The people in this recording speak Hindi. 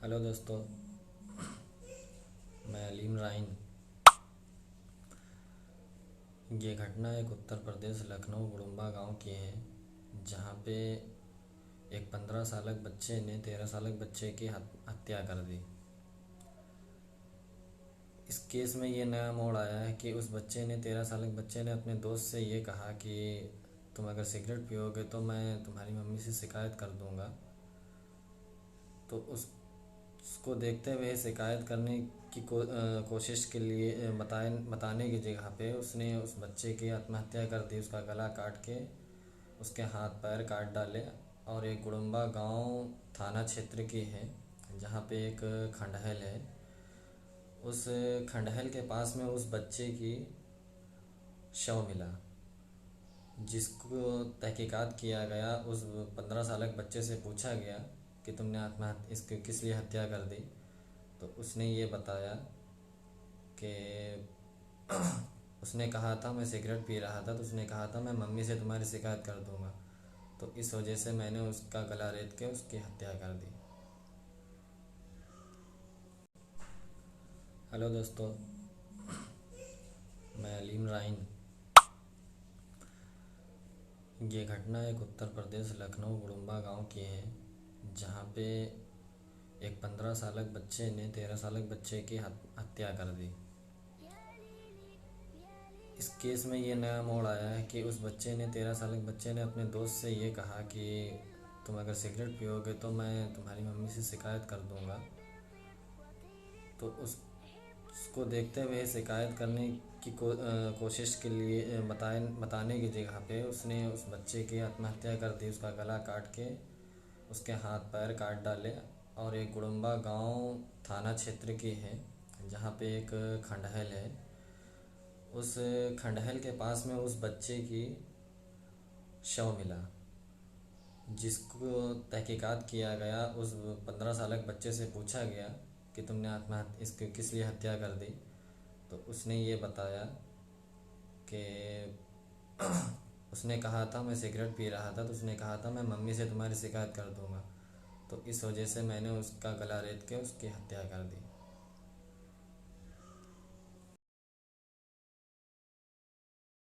हेलो दोस्तों। मैं अलीम राइन। ये घटना एक उत्तर प्रदेश लखनऊ गुड़ुम्बा गांव की है, जहां पे एक 15 सालक बच्चे ने 13 सालक बच्चे की हत्या कर दी। इस केस में ये नया मोड़ आया है कि उस बच्चे ने 13 सालक बच्चे ने अपने दोस्त से ये कहा कि तुम अगर सिगरेट पियोगे तो मैं तुम्हारी मम्मी से शिकायत कर दूंगा। तो उसको देखते हुए शिकायत करने की कोशिश के लिए बताने की जगह पे उसने उस बच्चे की आत्महत्या कर दी। उसका गला काट के उसके हाथ पैर काट डाले। और एक गुड़ुम्बा गांव थाना क्षेत्र की है, जहाँ पे एक खंडहल है। उस खंडहल के पास में उस बच्चे की शव मिला, जिसको तहकीकात किया गया। उस 15 सालक बच्चे से पूछा गया कि तुमने आत्महत्या इसकी किस लिए हत्या कर दी। तो उसने ये बताया कि उसने कहा था मैं सिगरेट पी रहा था, तो उसने कहा था मैं मम्मी से तुम्हारी शिकायत कर दूंगा, तो इस वजह से मैंने उसका गला रेत के उसकी हत्या कर दी। हेलो दोस्तों। मैं अलीम राइन। ये घटना एक उत्तर प्रदेश लखनऊ गुड़ुम्बा गांव की है, जहां पे एक 15 सालक बच्चे ने 13 सालक बच्चे की हत्या कर दी। इस केस में ये नया मोड़ आया है कि उस बच्चे ने 13 सालक बच्चे ने अपने दोस्त से ये कहा कि तुम अगर सिगरेट पियोगे तो मैं तुम्हारी मम्मी से शिकायत कर दूंगा। तो उसको देखते हुए शिकायत करने की कोशिश के लिए बताने की जगह पे उसने उस बच्चे की आत्महत्या कर दी। उसका गला काट के उसके हाथ पैर काट डाले। और एक गुड़ुम्बा गांव थाना क्षेत्र की है, जहाँ पे एक खंडहल है। उस खंडहल के पास में उस बच्चे की शव मिला, जिसको तहकीकात किया गया। उस 15 सालक बच्चे से पूछा गया कि तुमने आत्महत्या इसकी किस लिए हत्या कर दी। तो उसने ये बताया कि उसने कहा था मैं सिगरेट पी रहा था, तो उसने कहा था मैं मम्मी से तुम्हारी शिकायत कर दूंगा, तो इस वजह से मैंने उसका गला रेत के उसकी हत्या कर दी।